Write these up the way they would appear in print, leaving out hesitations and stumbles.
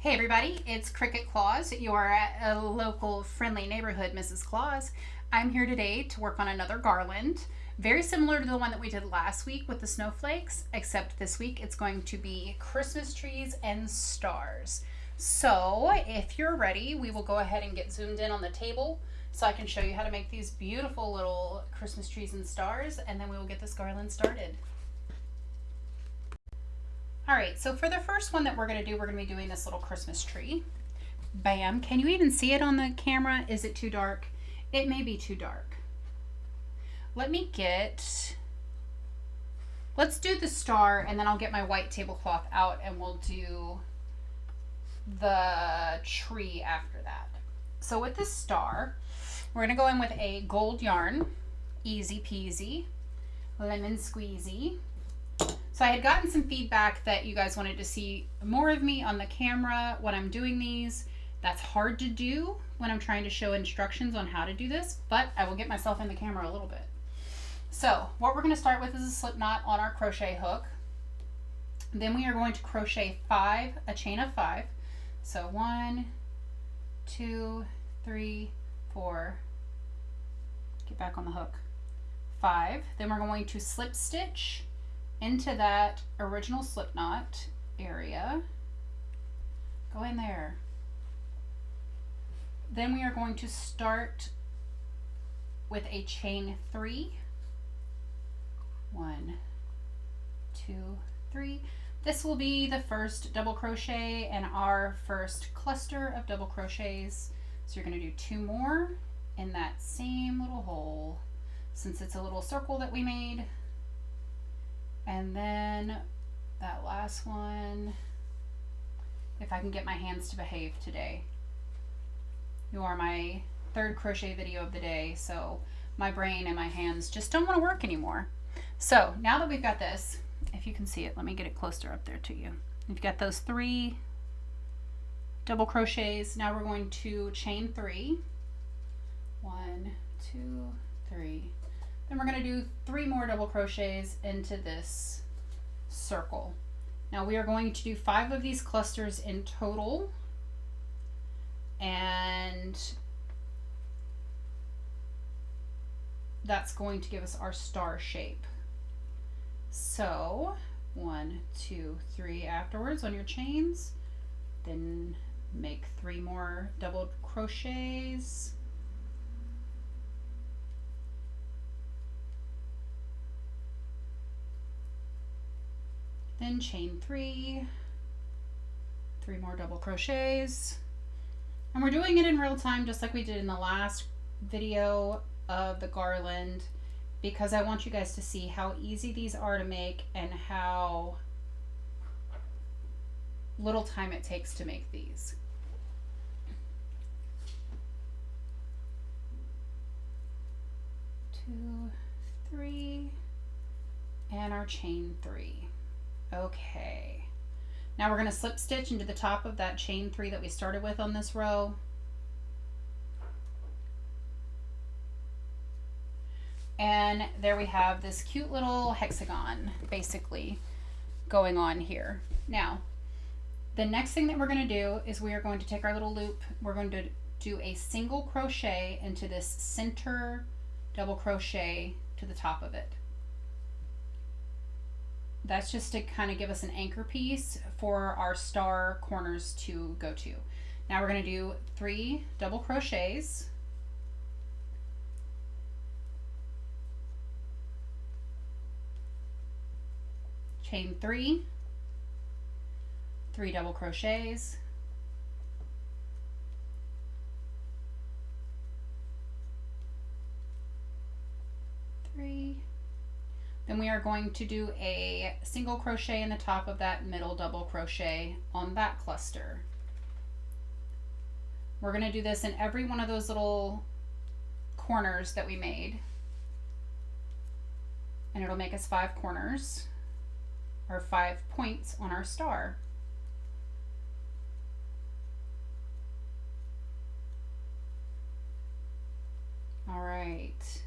Hey everybody, it's Cricket Claus. You are at a local friendly neighborhood, Mrs. Claus. I'm here today to work on another garland, very similar to the one that we did last week with the snowflakes, except this week it's going to be Christmas trees and stars. So if you're ready, we will go ahead and get zoomed in on the table so I can show you how to make these beautiful little Christmas trees and stars, and then we will get this garland started. All right, so for the first one that we're gonna do, we're gonna be doing this little Christmas tree. Bam, can you even see it on the camera? Is it too dark? It may be too dark. Let's do the star and then I'll get my white tablecloth out and we'll do the tree after that. So with this star, we're gonna go in with a gold yarn, easy peasy, lemon squeezy. So I had gotten some feedback that you guys wanted to see more of me on the camera when I'm doing these. That's hard to do when I'm trying to show instructions on how to do this, but I will get myself in the camera a little bit. So what we're going to start with is a slip knot on our crochet hook. Then we are going to crochet a chain of 5. So 1, 2, 3, 4, get back on the hook, 5. Then we're going to slip stitch into that original slip knot area. Go in there. Then we are going to start with a chain 3. 1, 2, 3. This will be the first double crochet and our first cluster of double crochets. So you're going to do 2 more in that same little hole, since it's a little circle that we made. And then that last one, if I can get my hands to behave today. You are my 3rd crochet video of the day, so my brain and my hands just don't want to work anymore. So now that we've got this, if you can see it, let me get it closer up there to you. You've got those 3 double crochets. Now we're going to chain 3. 1, 2, 3. Then we're going to do 3 more double crochets into this circle. Now we are going to do 5 of these clusters in total, and that's going to give us our star shape. So 1, 2, 3 afterwards on your chains, then make 3 more double crochets. Then chain 3, 3 more double crochets. And we're doing it in real time just like we did in the last video of the garland, because I want you guys to see how easy these are to make and how little time it takes to make these. Two, 3, and our chain 3. Okay, now we're going to slip stitch into the top of that chain 3 that we started with on this row. And there we have this cute little hexagon basically going on here. Now, the next thing that we're going to do is we are going to take our little loop. We're going to do a single crochet into this center double crochet to the top of it. That's just to kind of give us an anchor piece for our star corners to go to. Now we're going to do 3 double crochets. Chain 3, 3 double crochets. Then we are going to do a single crochet in the top of that middle double crochet on that cluster. We're going to do this in every one of those little corners that we made, and it'll make us 5 corners, or 5 points on our star. All right,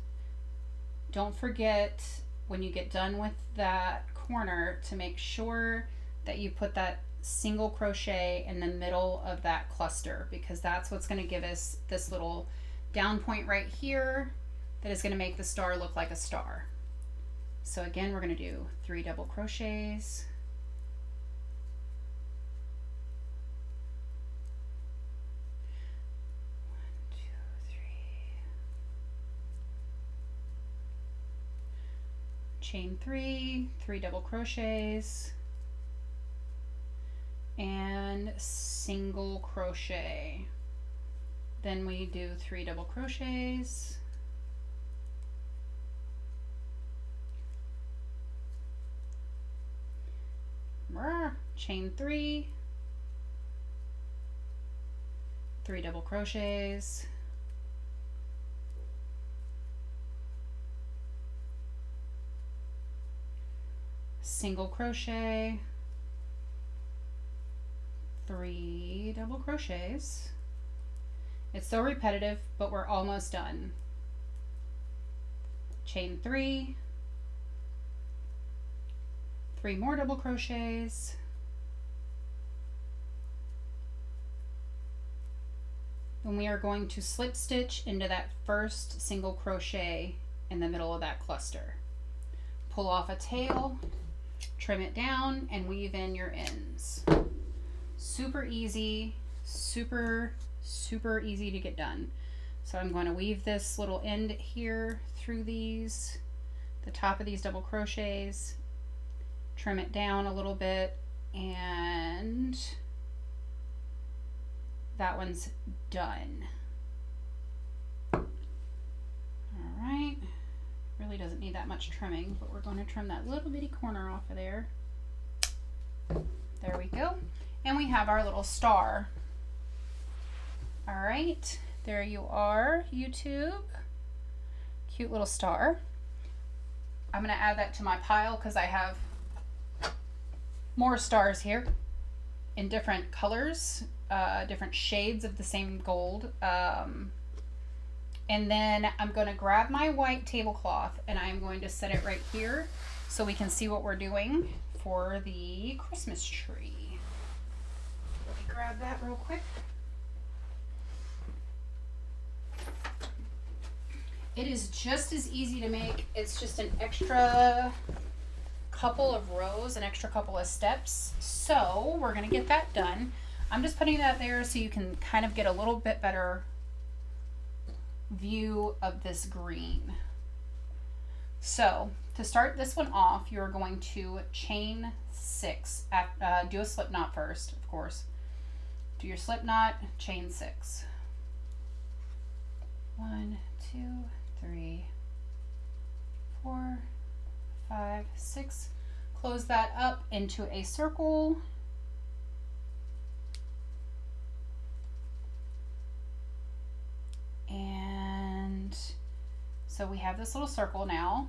don't forget when you get done with that corner to make sure that you put that single crochet in the middle of that cluster, because that's what's going to give us this little down point right here that is going to make the star look like a star. So again, we're going to do 3 double crochets, chain 3, 3 double crochets, and single crochet. Then we do 3 double crochets, chain 3, 3 double crochets, single crochet, 3 double crochets. It's so repetitive, but we're almost done. Chain 3, 3 more double crochets, then we are going to slip stitch into that first single crochet in the middle of that cluster. Pull off a tail, trim it down, and weave in your ends. Super easy, super easy to get done. So I'm going to weave this little end here through these, the top of these double crochets, trim it down a little bit, and that one's done. All right, really doesn't need that much trimming, but we're going to trim that little bitty corner off of there. There we go. And we have our little star. All right, there you are, YouTube. Cute little star. I'm gonna add that to my pile because I have more stars here in different colors, different shades of the same gold. And then I'm gonna grab my white tablecloth and I'm going to set it right here so we can see what we're doing for the Christmas tree. Let me grab that real quick. It is just as easy to make. It's just an extra couple of rows, an extra couple of steps. So we're gonna get that done. I'm just putting that there so you can kind of get a little bit better view of this green. So to start this one off, you're going to chain 6. Do a slip knot first, of course. Do your slip knot, chain 6. 1, 2, 3, 4, 5, 6. Close that up into a circle. And so we have this little circle now.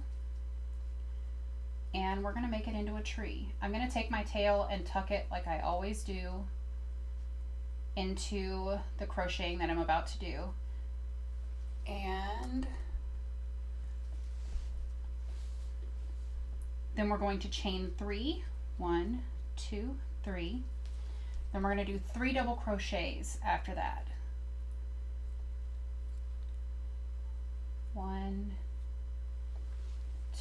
And we're going to make it into a tree. I'm going to take my tail and tuck it like I always do into the crocheting that I'm about to do. And then we're going to chain 3. 1, 2, 3. Then we're going to do 3 double crochets after that. 1,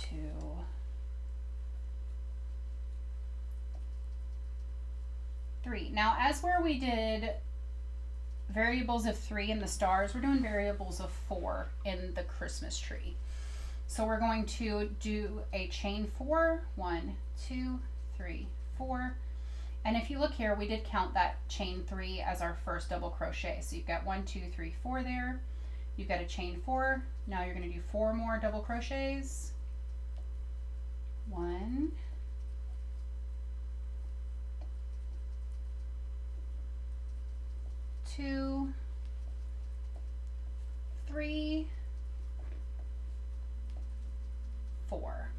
2, 3. Now, as where we did variables of 3 in the stars, we're doing variables of 4 in the Christmas tree. So we're going to do a chain 4, 1, 2, 3, 4. And if you look here, we did count that chain 3 as our first double crochet. So you've got 1, 2, 3, 4 there. You've got a chain 4. Now you're going to do 4 more double crochets. 1, 2, 3, 4.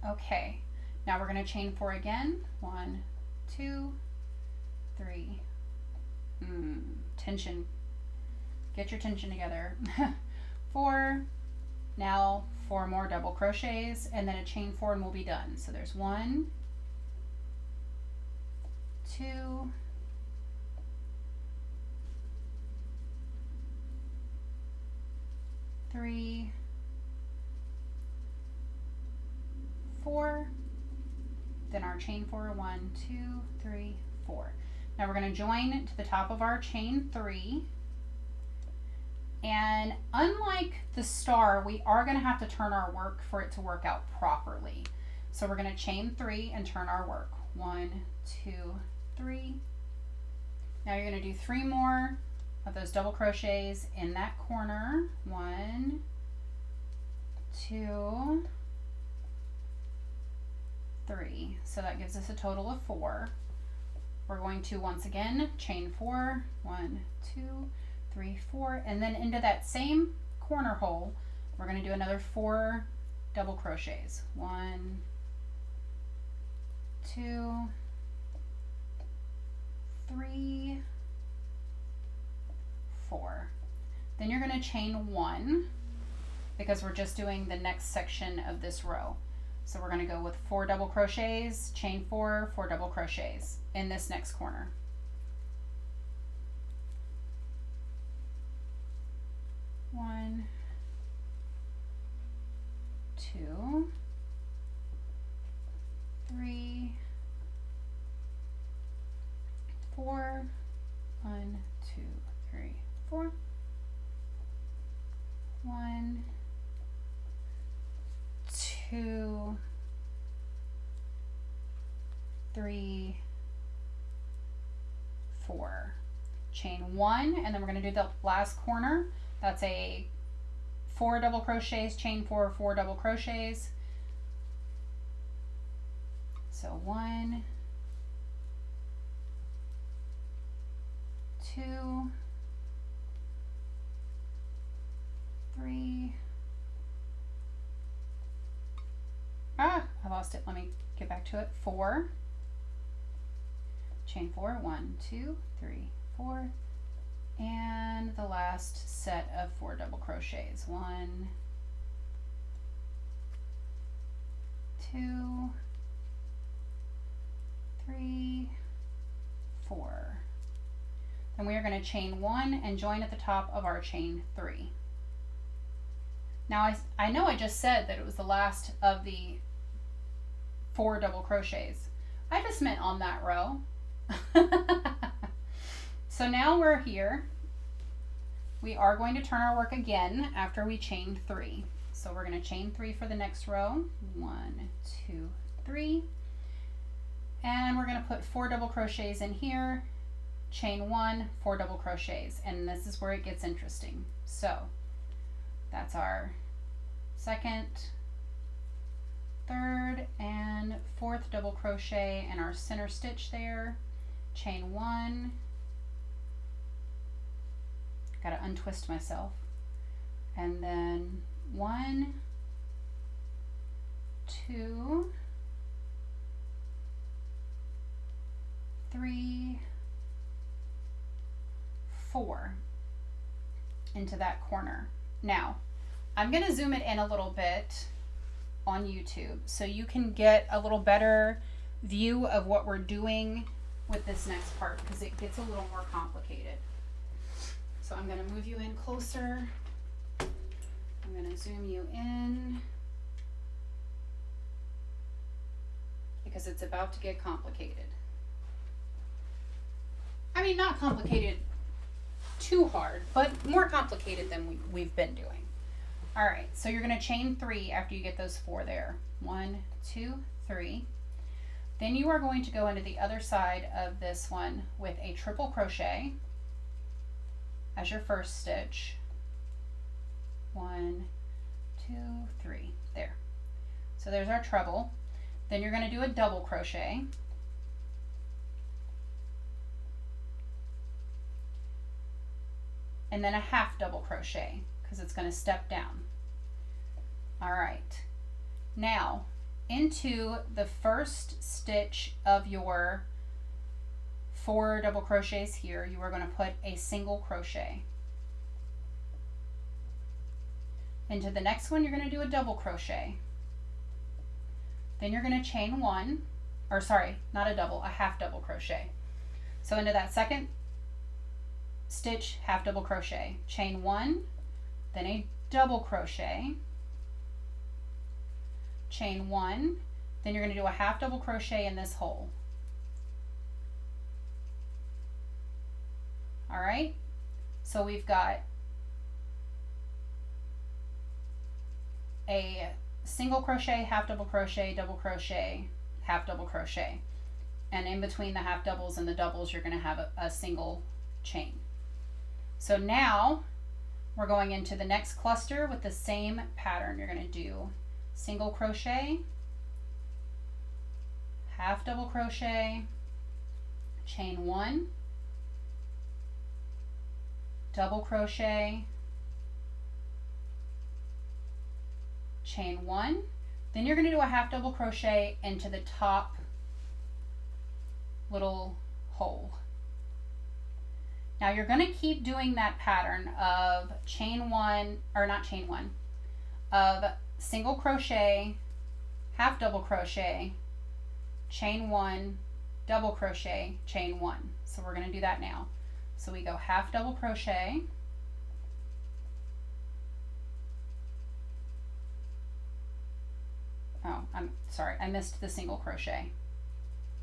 Okay, now we're going to chain 4 again. 1, 2, 3. Tension. Get your tension together. 4. Now 4 more double crochets and then a chain 4 and we'll be done. So there's 1, 2, 3, 4, then our chain 4, 1, 2, 3, 4. Now we're going to join to the top of our chain 3, and unlike the star, we are going to have to turn our work for it to work out properly. So we're going to chain 3 and turn our work. 1, 2, 3. Now you're going to do 3 more of those double crochets in that corner. 1, 2, 3. So that gives us a total of 4. We're going to once again chain 4. 1, 2, 3, 4, and then into that same corner hole, we're going to do another 4 double crochets. 1, 2, 3, 4. Then you're going to chain 1 because we're just doing the next section of this row. So we're going to go with 4 double crochets, chain 4, 4 double crochets in this next corner. 1, 2, 3, 4. 1, 2, 3, 4. 1, 2, 3, 4. Chain 1, and then we're going to do the last corner. That's a 4 double crochets, chain 4, 4 double crochets. So 1, 2, 3. I lost it. Let me get back to it. 4. Chain 4. 1, 2, 3, 4. And the last set of 4 double crochets. 1, 2, 3, 4. Then we are going to chain 1 and join at the top of our chain 3. Now I know I just said that it was the last of the 4 double crochets. I just meant on that row. So now we're here. We are going to turn our work again after we chain 3. So we're going to chain 3 for the next row. 1, 2, 3. And we're going to put 4 double crochets in here, chain 1, 4 double crochets, and this is where it gets interesting. So that's our second, third, and fourth double crochet in our center stitch there, chain 1. Got to untwist myself, and then 1, 2, 3, 4 into that corner. Now I'm going to zoom it in a little bit on YouTube so you can get a little better view of what we're doing with this next part, because it gets a little more complicated. So I'm going to move you in closer. I'm going to zoom you in because it's about to get complicated. I mean, not complicated too hard, but more complicated than we've been doing. All right, so you're going to chain 3 after you get those 4 there. 1, 2, 3. Then you are going to go into the other side of this one with a triple crochet as your first stitch. 1, 2, 3. There. So there's our treble. Then you're going to do a double crochet. And then a half double crochet because it's going to step down. All right. Now, into the first stitch of your 4 double crochets here, you are going to put a single crochet. Into the next one, you're going to do a double crochet. Then you're going to chain 1, or sorry, not a double, a half double crochet. So into that second stitch, half double crochet, chain one, then a double crochet, chain one, then you're going to do a half double crochet in this hole. All right, so we've got a single crochet, half double crochet, double crochet, half double crochet, and in between the half doubles and the doubles you're going to have a single chain. So now we're going into the next cluster with the same pattern. You're going to do single crochet, half double crochet, chain one, double crochet, chain one, then you're going to do a half double crochet into the top little hole. Now you're going to keep doing that pattern of chain one, or not chain one, of single crochet, half double crochet, chain one, double crochet, chain one. So we're going to do that now. So we go half double crochet, oh, I'm sorry, I missed the single crochet.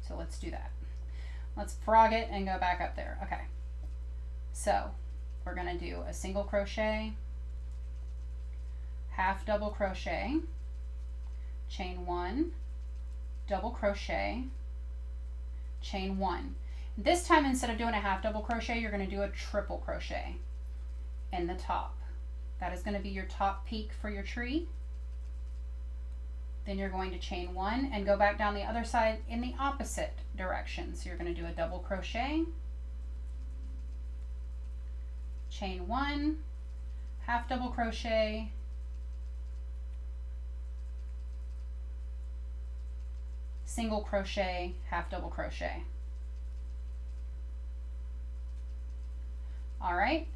So let's do that. Let's frog it and go back up there. Okay. So we're going to do a single crochet, half double crochet, chain one, double crochet, chain one. This time, instead of doing a half double crochet, you're going to do a triple crochet in the top. That is going to be your top peak for your tree. Then you're going to chain one and go back down the other side in the opposite direction. So you're going to do a double crochet, chain one, half double crochet, single crochet, half double crochet. All right,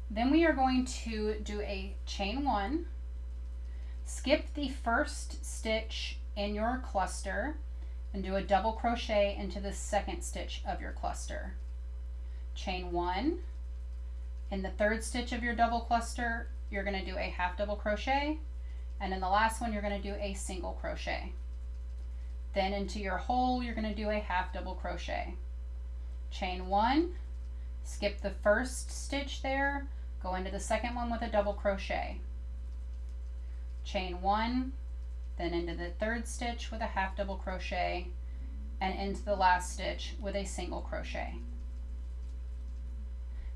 then we are going to do a chain one, skip the first stitch in your cluster and do a double crochet into the second stitch of your cluster. Chain one, in the third stitch of your double cluster you're going to do a half double crochet, and in the last one you're going to do a single crochet. Then into your hole you're going to do a half double crochet. Chain one, skip the first stitch there, go into the second one with a double crochet. Chain one, then into the third stitch with a half double crochet, and into the last stitch with a single crochet.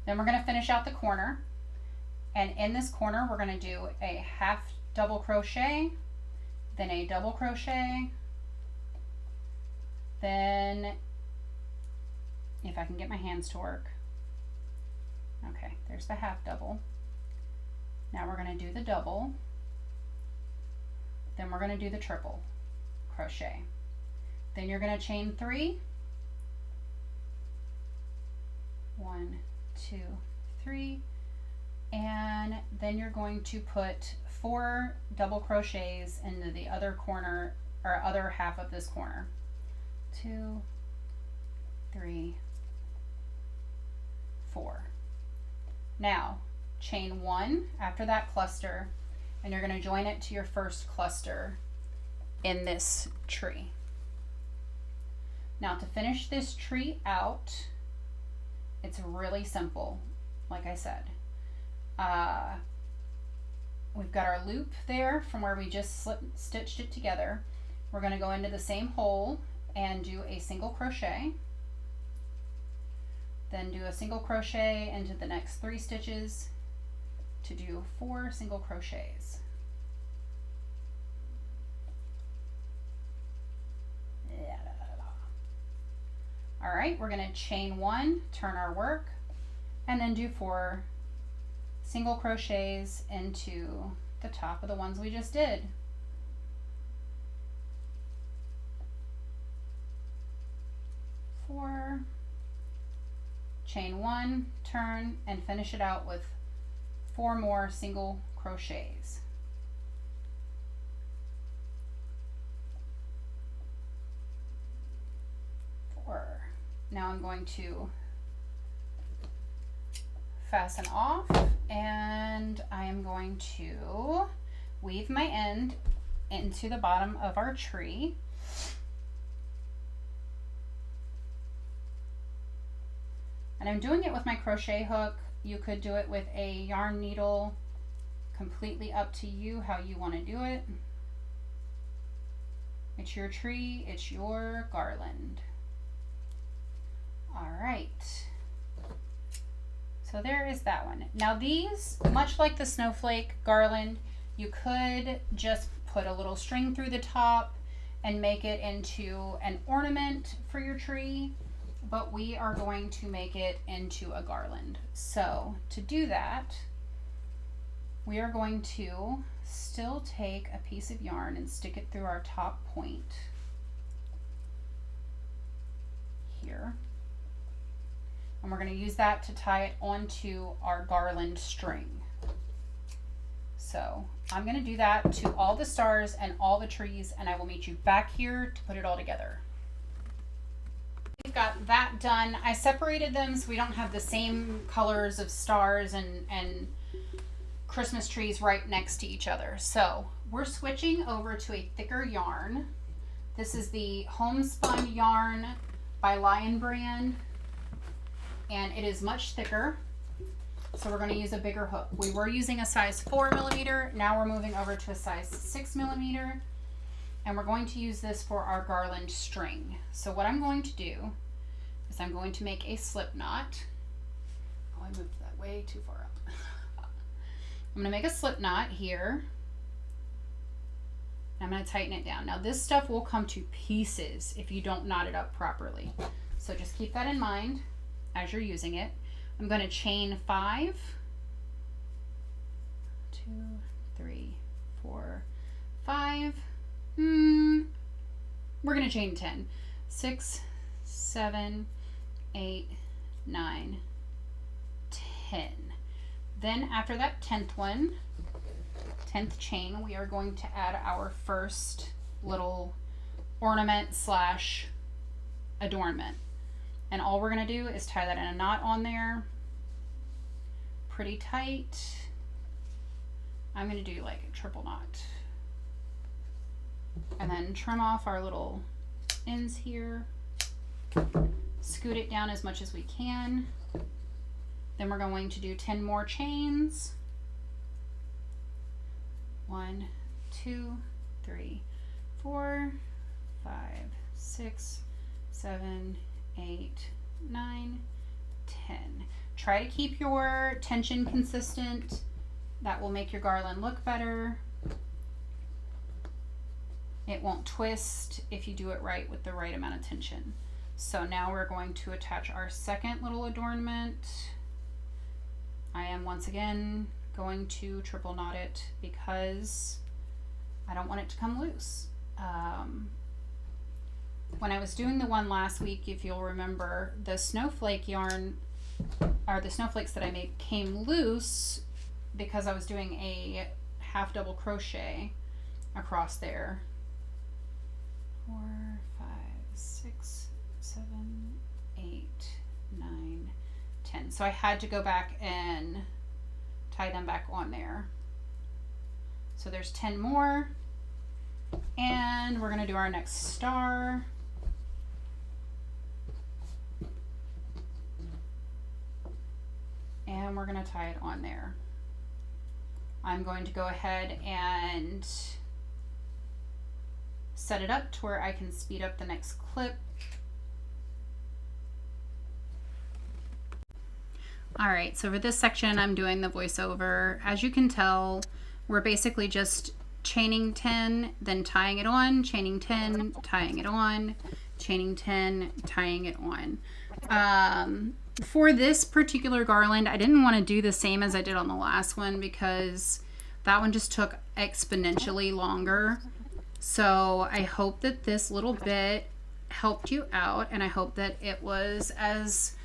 Then we're going to finish out the corner, and in this corner we're going to do a half double crochet, then a double crochet, then, if I can get my hands to work, okay, there's the half double. Now we're going to do the double, then we're going to do the triple crochet. Then you're going to chain three, 1, 2, 3, and then you're going to put 4 double crochets into the other corner, or other half of this corner. 2, 3, 4. Now chain one after that cluster, and you're going to join it to your first cluster in this tree. Now to finish this tree out, it's really simple. Like I said, we've got our loop there from where we just stitched it together. We're going to go into the same hole and do a single crochet, then do a single crochet into the next 3 stitches to do 4 single crochets. All right, we're going to chain 1, turn our work, and then do 4 single crochets into the top of the ones we just did. Four, chain 1, turn, and finish it out with 4 more single crochets. Now I'm going to fasten off, and I am going to weave my end into the bottom of our tree. And I'm doing it with my crochet hook. You could do it with a yarn needle, completely up to you how you want to do it. It's your tree, it's your garland. All right. So there is that one. Now these, much like the snowflake garland, you could just put a little string through the top and make it into an ornament for your tree, but we are going to make it into a garland. So to do that, we are going to still take a piece of yarn and stick it through our top point here. And we're going to use that to tie it onto our garland string. So I'm going to do that to all the stars and all the trees, and I will meet you back here to put it all together. We've got that done. I separated them so we don't have the same colors of stars and Christmas trees right next to each other. So we're switching over to a thicker yarn. This is the Homespun yarn by Lion Brand, and it is much thicker. So we're going to use a bigger hook. We were using a size 4mm. Now we're moving over to a size 6mm. And we're going to use this for our garland string. So what I'm going to do is I'm going to make a slip knot. Oh, I moved that way too far up. I'm going to make a slip knot here. I'm going to tighten it down. Now this stuff will come to pieces if you don't knot it up properly. So just keep that in mind as you're using it. I'm going to chain 5, 2, 3, 4, 5. We're going to chain 10. 6, 7, 8, 9, 10. Then after that 10th one, 10th chain, we are going to add our first little ornament slash adornment. And all we're going to do is tie that in a knot on there, pretty tight. I'm going to do like a triple knot. And then trim off our little ends here. Scoot it down as much as we can. Then we're going to do 10 more chains. 1, 2, 3, 4, 5, 6, 7, 8, 9, 10. Try to keep your tension consistent. That will make your garland look better. It won't twist if you do it right with the right amount of tension. So now we're going to attach our second little adornment. I am once again going to triple knot it because I don't want it to come loose. When I was doing the one last week, if you'll remember, the snowflake yarn, or the snowflakes that I made, came loose because I was doing a half double crochet across there. 4, 5, 6, 7, 8, 9, 10. So I had to go back and tie them back on there. So there's 10 more, and we're going to do our next star. And we're going to tie it on there. I'm going to go ahead and set it up to where I can speed up the next clip. All right, so for this section, I'm doing the voiceover. As you can tell, we're basically just chaining 10, then tying it on, chaining 10, tying it on, chaining 10, tying it on. For this particular garland, I didn't want to do the same as I did on the last one because that one just took exponentially longer. So I hope that this little bit helped you out, and I hope that it was as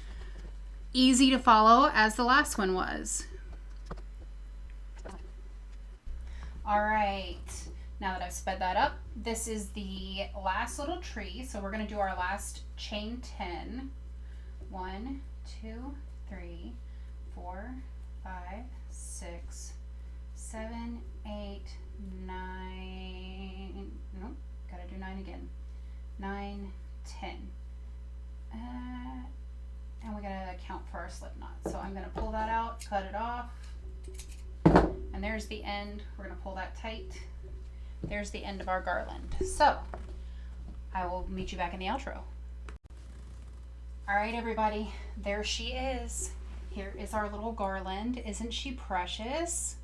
easy to follow as the last one was. All right, now that I've sped that up, this is the last little tree. So we're going to do our last chain 10. 1, 2, 3, 4, 5, 6, 7, 8, 9. Nope, gotta do 9 again. 9, 10. And we gotta account for our slip knot. So I'm gonna pull that out, cut it off, and there's the end. We're gonna pull that tight. There's the end of our garland. So I will meet you back in the outro. All right, everybody, there she is. Here is our little garland. Isn't she precious?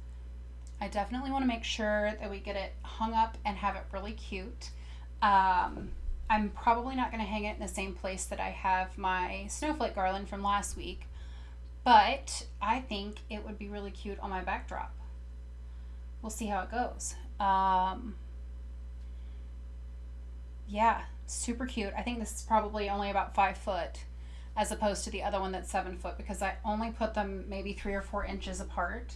I definitely want to make sure that we get it hung up and have it really cute. I'm probably not going to hang it in the same place that I have my snowflake garland from last week, but I think it would be really cute on my backdrop. We'll see how it goes. Yeah, super cute. I think this is probably only about 5 foot as opposed to the other one that's 7 foot, because I only put them maybe 3 or 4 inches apart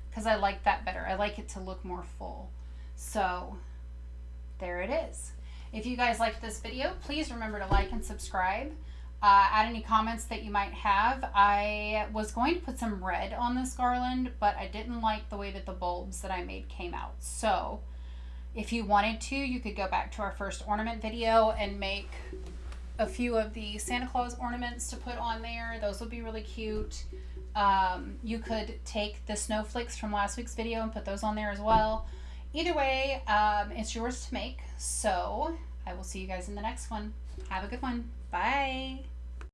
because I like that better. I like it to look more full. So there it is. If you guys liked this video, please remember to like and subscribe. Add any comments that you might have. I was going to put some red on this garland, but I didn't like the way that the bulbs that I made came out. So if you wanted to, you could go back to our first ornament video and make a few of the Santa Claus ornaments to put on there. Those would be really cute. You could take the snowflakes from last week's video and put those on there as well. Either way, it's yours to make. So I will see you guys in the next one. Have a good one. Bye.